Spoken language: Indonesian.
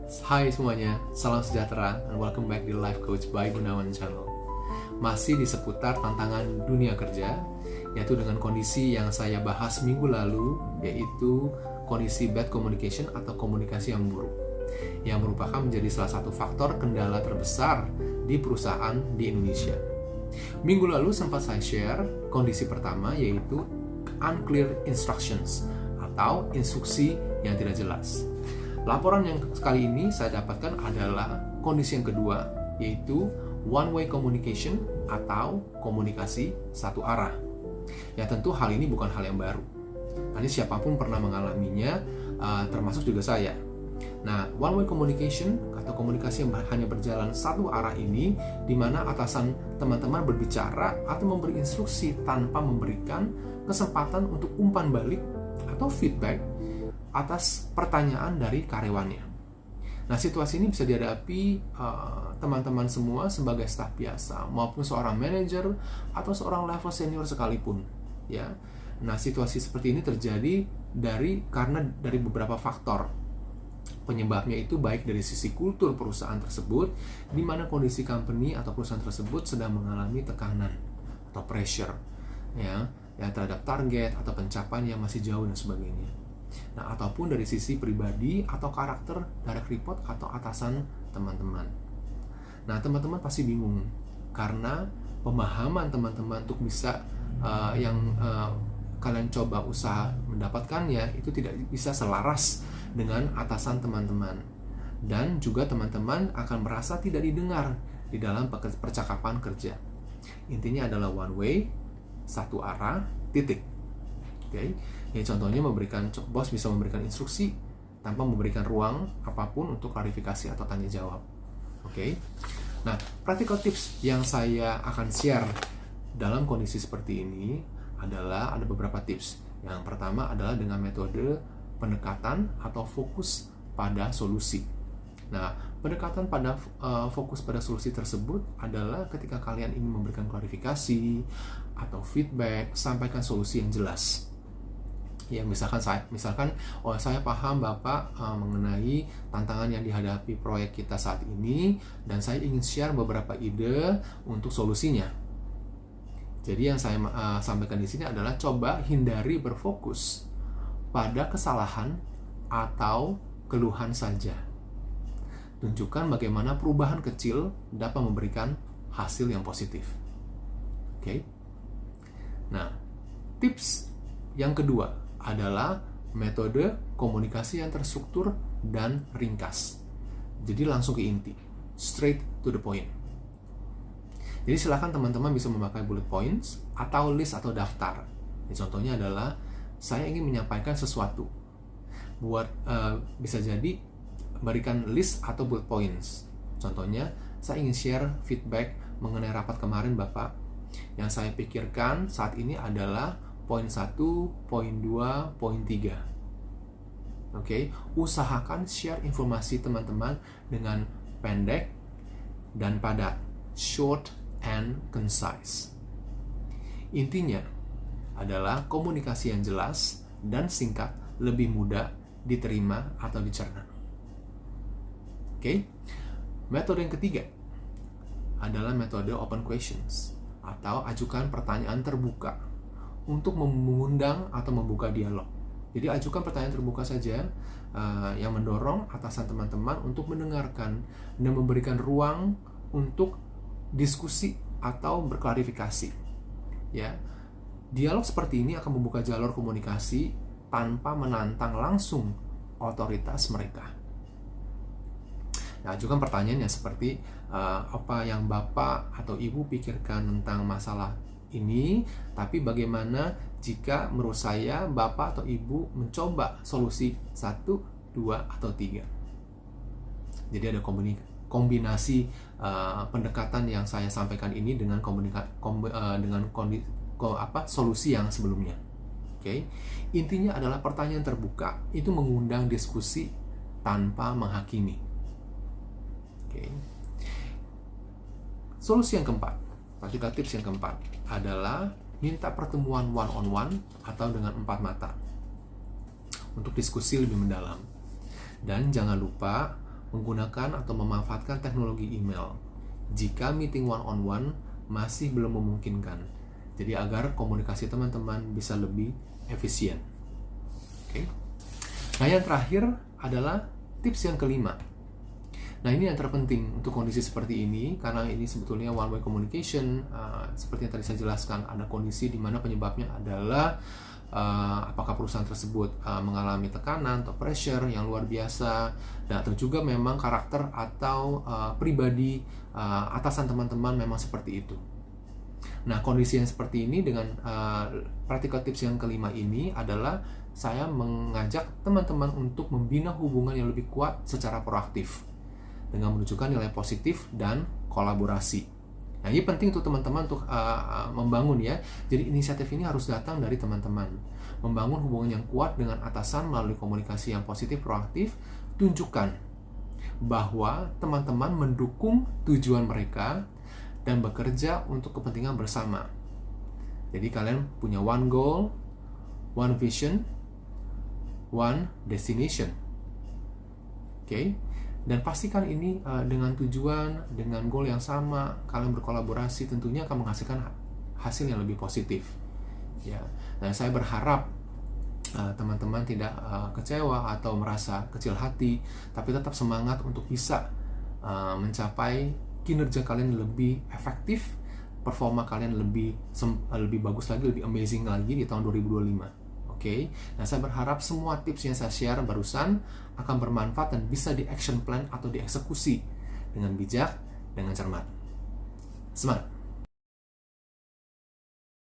Hai semuanya, salam sejahtera and welcome back di Life Coach by Gunawan Channel. Masih di seputar tantangan dunia kerja, yaitu dengan kondisi yang saya bahas minggu lalu, yaitu kondisi bad communication atau komunikasi yang buruk, yang merupakan menjadi salah satu faktor kendala terbesar di perusahaan di Indonesia. Minggu lalu sempat saya share kondisi pertama, yaitu unclear instructions atau instruksi yang tidak jelas. Laporan yang kali ini saya dapatkan adalah kondisi yang kedua, yaitu one-way communication atau komunikasi satu arah. Ya tentu hal ini bukan hal yang baru. Nanti siapapun pernah mengalaminya, termasuk juga saya. Nah, one-way communication atau komunikasi yang hanya berjalan satu arah ini, di mana atasan teman-teman berbicara atau memberi instruksi tanpa memberikan kesempatan untuk umpan balik atau feedback atas pertanyaan dari karyawannya. Nah, situasi ini bisa dihadapi teman-teman semua sebagai staf biasa maupun seorang manajer atau seorang level senior sekalipun, ya. Nah, situasi seperti ini terjadi karena dari beberapa faktor. Penyebabnya itu baik dari sisi kultur perusahaan tersebut, di mana kondisi company atau perusahaan tersebut sedang mengalami tekanan atau pressure, ya terhadap target atau pencapaian yang masih jauh dan sebagainya. Nah, ataupun dari sisi pribadi atau karakter direct report atau atasan teman-teman. Nah, teman-teman pasti bingung karena pemahaman teman-teman untuk bisa kalian coba usaha mendapatkannya itu tidak bisa selaras dengan atasan teman-teman. Dan juga teman-teman akan merasa tidak didengar di dalam percakapan kerja. Intinya adalah one way, satu arah, titik. Oke. Ya, contohnya bos bisa memberikan instruksi tanpa memberikan ruang apapun untuk klarifikasi atau tanya jawab. Oke. Nah, practical tips yang saya akan share dalam kondisi seperti ini adalah ada beberapa tips. Yang pertama adalah dengan metode pendekatan atau fokus pada solusi. Nah, pendekatan pada fokus pada solusi tersebut adalah ketika kalian ingin memberikan klarifikasi atau feedback, sampaikan solusi yang jelas. Ya, misalkan saya paham Bapak mengenai tantangan yang dihadapi proyek kita saat ini, dan saya ingin share beberapa ide untuk solusinya. Jadi yang saya sampaikan di sini adalah coba hindari berfokus pada kesalahan atau keluhan saja. Tunjukkan bagaimana perubahan kecil dapat memberikan hasil yang positif. Oke. Nah, tips yang kedua adalah metode komunikasi yang terstruktur dan ringkas. Jadi langsung ke inti, straight to the point. Jadi silakan teman-teman bisa memakai bullet points atau list atau daftar. Contohnya adalah saya ingin menyampaikan sesuatu. Bisa jadi berikan list atau bullet points. Contohnya, saya ingin share feedback mengenai rapat kemarin Bapak. Yang saya pikirkan saat ini adalah poin 1, poin 2, poin 3. Oke, usahakan share informasi teman-teman dengan pendek dan padat, short and concise. Intinya adalah komunikasi yang jelas dan singkat lebih mudah diterima atau dicerna. Oke. Metode yang ketiga adalah metode open questions atau ajukan pertanyaan terbuka untuk mengundang atau membuka dialog. Jadi ajukan pertanyaan terbuka saja yang mendorong atasan teman-teman untuk mendengarkan dan memberikan ruang untuk diskusi atau berklarifikasi. Ya, dialog seperti ini akan membuka jalur komunikasi tanpa menantang langsung otoritas mereka. Nah, ajukan pertanyaan yang seperti apa yang Bapak atau Ibu pikirkan tentang masalah ini, tapi bagaimana jika menurut saya Bapak atau Ibu mencoba solusi 1, 2, atau 3. Jadi ada kombinasi pendekatan yang saya sampaikan ini dengan solusi yang sebelumnya. Oke. Intinya adalah pertanyaan terbuka itu mengundang diskusi tanpa menghakimi. Oke. Solusi yang keempat, practical tips yang keempat adalah minta pertemuan one on one atau dengan 4 mata untuk diskusi lebih mendalam. Dan jangan lupa menggunakan atau memanfaatkan teknologi email jika meeting one-on-one masih belum memungkinkan. Jadi agar komunikasi teman-teman bisa lebih efisien. Oke. Nah, yang terakhir adalah tips yang kelima. Nah, ini yang terpenting untuk kondisi seperti ini, karena ini sebetulnya one way communication. Seperti yang tadi saya jelaskan, ada kondisi di mana penyebabnya adalah apakah perusahaan tersebut mengalami tekanan atau pressure yang luar biasa, dan atau juga memang karakter atau pribadi atasan teman-teman memang seperti itu. Nah, kondisi yang seperti ini dengan practical tips yang kelima ini adalah saya mengajak teman-teman untuk membina hubungan yang lebih kuat secara proaktif dengan menunjukkan nilai positif dan kolaborasi. Nah, ini penting untuk teman-teman untuk membangun ya. Jadi inisiatif ini harus datang dari teman-teman. Membangun hubungan yang kuat dengan atasan melalui komunikasi yang positif, proaktif. Tunjukkan bahwa teman-teman mendukung tujuan mereka dan bekerja untuk kepentingan bersama. Jadi kalian punya one goal, one vision, one destination. Oke? Dan pastikan ini dengan tujuan, dengan goal yang sama, kalian berkolaborasi tentunya akan menghasilkan hasil yang lebih positif. Ya, dan saya berharap teman-teman tidak kecewa atau merasa kecil hati, tapi tetap semangat untuk bisa mencapai kinerja kalian lebih efektif, performa kalian lebih bagus lagi, lebih amazing lagi di tahun 2025. Oke, nah saya berharap semua tips yang saya share barusan akan bermanfaat dan bisa di action plan atau dieksekusi dengan bijak, dengan cermat. Semangat!